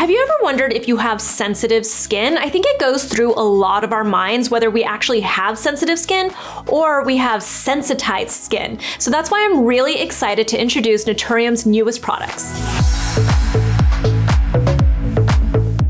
Have you ever wondered if you have sensitive skin? I think it goes through a lot of our minds whether we actually have sensitive skin or we have sensitized skin. So that's why I'm really excited to introduce Naturium's newest products.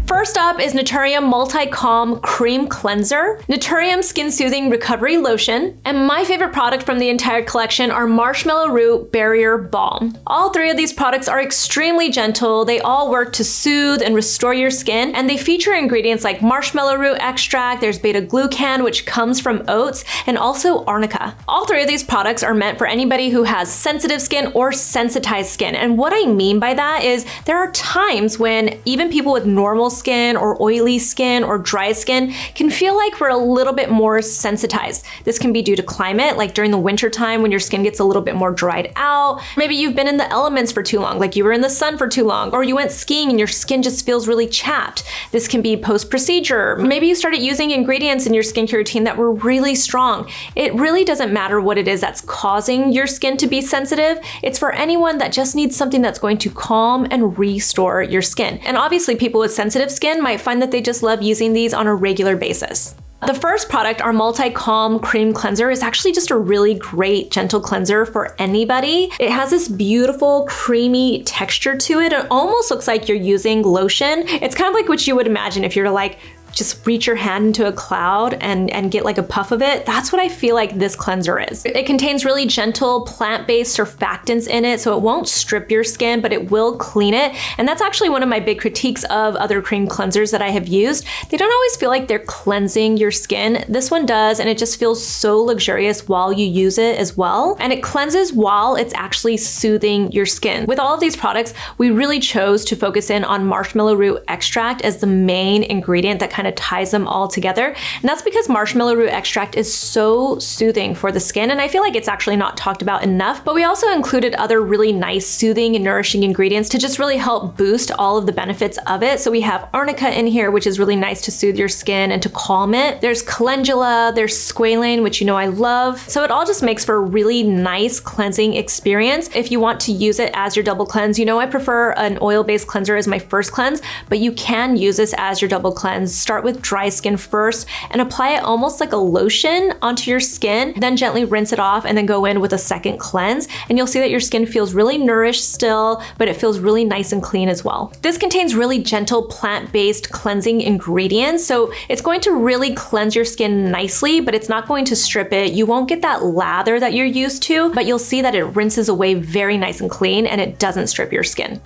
First up is Naturium Multi-Calm Cream Cleanser, Naturium Skin Soothing Recovery Lotion, and my favorite product from the entire collection are Marshmallow Root Barrier Balm. All three of these products are extremely gentle. They all work to soothe and restore your skin, and they feature ingredients like marshmallow root extract, there's beta-glucan, which comes from oats, and also arnica. All three of these products are meant for anybody who has sensitive skin or sensitized skin, and what I mean by that is there are times when even people with normal skin or oily skin or dry skin can feel like we're a little bit more sensitized. This can be due to climate, like during the winter time when your skin gets a little bit more dried out. Maybe you've been in the elements for too long, like you were in the sun for too long, or you went skiing and your skin just feels really chapped. This can be post-procedure. Maybe you started using ingredients in your skincare routine that were really strong. It really doesn't matter what it is that's causing your skin to be sensitive. It's for anyone that just needs something that's going to calm and restore your skin. And obviously people with sensitive skin might find that they just love using these on a regular basis. The first product, our Multi-Calm Cream Cleanser, is actually just a really great gentle cleanser for anybody. It has this beautiful creamy texture to it. It almost looks like you're using lotion. It's kind of like what you would imagine if you're like, just reach your hand into a cloud and get like a puff of it. That's what I feel like this cleanser is. It contains really gentle plant-based surfactants in it, so it won't strip your skin, but it will clean it. And that's actually one of my big critiques of other cream cleansers that I have used. They don't always feel like they're cleansing your skin. This one does, and it just feels so luxurious while you use it as well. And it cleanses while it's actually soothing your skin. With all of these products, we really chose to focus in on marshmallow root extract as the main ingredient that kind of ties them all together. And that's because marshmallow root extract is so soothing for the skin, and I feel like it's actually not talked about enough, but we also included other really nice soothing and nourishing ingredients to just really help boost all of the benefits of it. So we have arnica in here, which is really nice to soothe your skin and to calm it. There's calendula, there's squalane, which you know I love. So it all just makes for a really nice cleansing experience. If you want to use it as your double cleanse, you know I prefer an oil-based cleanser as my first cleanse, but you can use this as your double cleanse. Start with dry skin first and apply it almost like a lotion onto your skin, then gently rinse it off and then go in with a second cleanse. And you'll see that your skin feels really nourished still, but it feels really nice and clean as well. This contains really gentle plant-based cleansing ingredients, so it's going to really cleanse your skin nicely, but it's not going to strip it. You won't get that lather that you're used to, but you'll see that it rinses away very nice and clean and it doesn't strip your skin.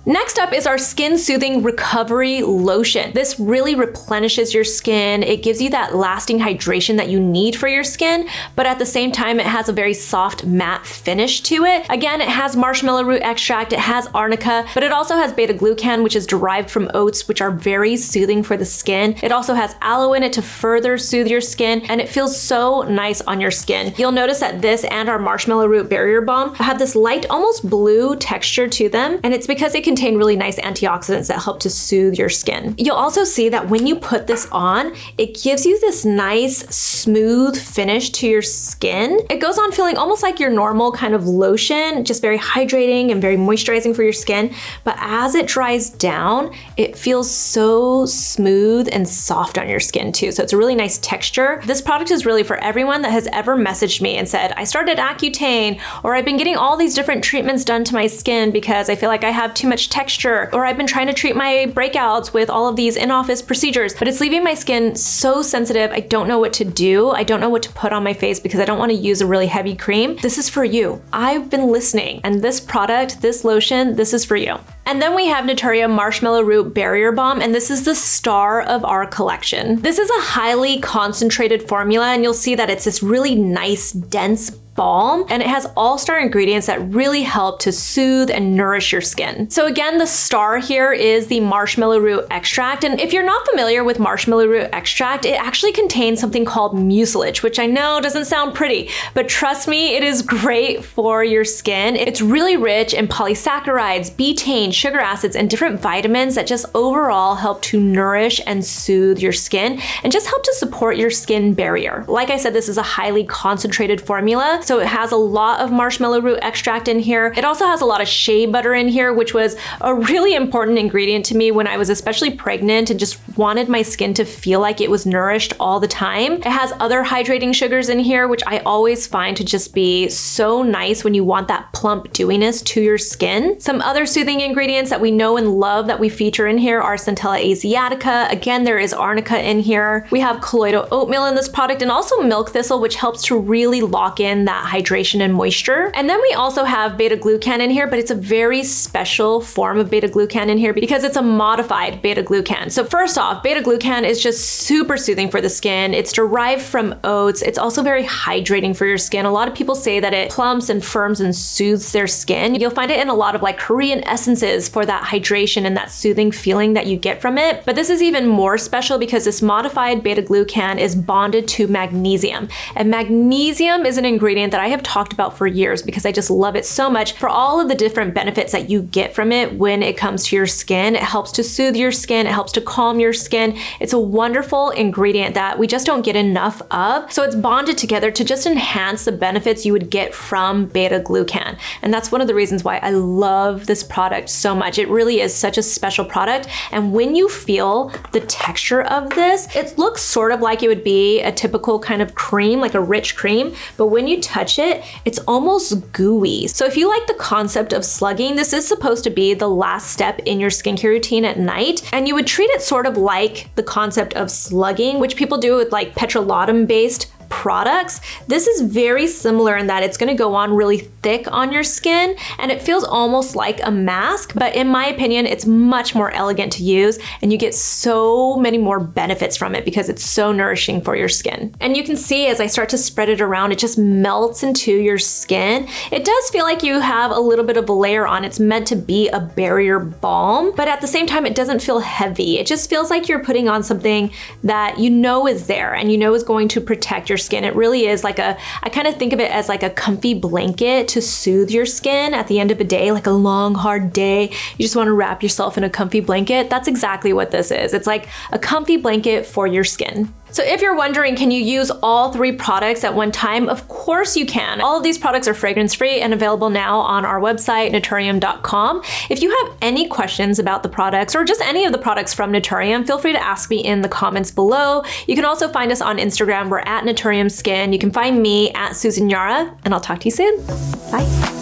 Next up is our Skin Soothing Recovery Lotion. This really replenishes your skin. It gives you that lasting hydration that you need for your skin, but at the same time, it has a very soft matte finish to it. Again, it has marshmallow root extract, it has arnica, but it also has beta-glucan, which is derived from oats, which are very soothing for the skin. It also has aloe in it to further soothe your skin, and it feels so nice on your skin. You'll notice that this and our Marshmallow Root Barrier Balm have this light, almost blue texture to them, and it's because it contain really nice antioxidants that help to soothe your skin. You'll also see that when you put this on, it gives you this nice smooth finish to your skin. It goes on feeling almost like your normal kind of lotion, just very hydrating and very moisturizing for your skin. But as it dries down, it feels so smooth and soft on your skin too. So it's a really nice texture. This product is really for everyone that has ever messaged me and said, I started Accutane, or I've been getting all these different treatments done to my skin because I feel like I have too much texture, or I've been trying to treat my breakouts with all of these in-office procedures, but it's leaving my skin so sensitive. I don't know what to do. I don't know what to put on my face because I don't want to use a really heavy cream. This is for you. I've been listening, and this product, this lotion, this is for you. And then we have Naturium Marshmallow Root Barrier Balm, and this is the star of our collection. This is a highly concentrated formula, and you'll see that it's this really nice, dense balm, and it has all-star ingredients that really help to soothe and nourish your skin. So again, the star here is the marshmallow root extract, and if you're not familiar with marshmallow root extract, it actually contains something called mucilage, which I know doesn't sound pretty, but trust me, it is great for your skin. It's really rich in polysaccharides, betaine, sugar acids, and different vitamins that just overall help to nourish and soothe your skin and just help to support your skin barrier. Like I said, this is a highly concentrated formula, So it has a lot of marshmallow root extract in here. It also has a lot of shea butter in here, which was a really important ingredient to me when I was especially pregnant and just wanted my skin to feel like it was nourished all the time. It has other hydrating sugars in here, which I always find to just be so nice when you want that plump dewiness to your skin. Some other soothing ingredients that we know and love that we feature in here are Centella asiatica. Again, there is arnica in here. We have colloidal oatmeal in this product and also milk thistle, which helps to really lock in that hydration and moisture. And then we also have beta-glucan in here, but it's a very special form of beta-glucan in here because it's a modified beta-glucan. So first off, beta-glucan is just super soothing for the skin. It's derived from oats. It's also very hydrating for your skin. A lot of people say that it plumps and firms and soothes their skin. You'll find it in a lot of like Korean essences for that hydration and that soothing feeling that you get from it. But this is even more special because this modified beta-glucan is bonded to magnesium. And magnesium is an ingredient that I have talked about for years because I just love it so much for all of the different benefits that you get from it when it comes to your skin. It helps to soothe your skin. It helps to calm your skin. It's a wonderful ingredient that we just don't get enough of. So it's bonded together to just enhance the benefits you would get from beta-glucan. And that's one of the reasons why I love this product so much. It really is such a special product. And when you feel the texture of this, it looks sort of like it would be a typical kind of cream, like a rich cream. But when you touch it, it's almost gooey. So if you like the concept of slugging, this is supposed to be the last step in your skincare routine at night. And you would treat it sort of like the concept of slugging, which people do with like petrolatum based products. This is very similar in that it's going to go on really thick on your skin and it feels almost like a mask, but in my opinion, it's much more elegant to use and you get so many more benefits from it because it's so nourishing for your skin. And you can see as I start to spread it around, it just melts into your skin. It does feel like you have a little bit of a layer on. It's meant to be a barrier balm, but at the same time, it doesn't feel heavy. It just feels like you're putting on something that you know is there and you know is going to protect your skin. It really is like I kind of think of it as like a comfy blanket to soothe your skin at the end of a day, like a long, hard day. You just want to wrap yourself in a comfy blanket. That's exactly what this is. It's like a comfy blanket for your skin. So if you're wondering, can you use all 3 products at one time? Of course you can. All of these products are fragrance-free and available now on our website, Naturium.com. If you have any questions about the products or just any of the products from Naturium, feel free to ask me in the comments below. You can also find us on Instagram. We're at Naturium Skin. You can find me at Susan Yara, and I'll talk to you soon. Bye.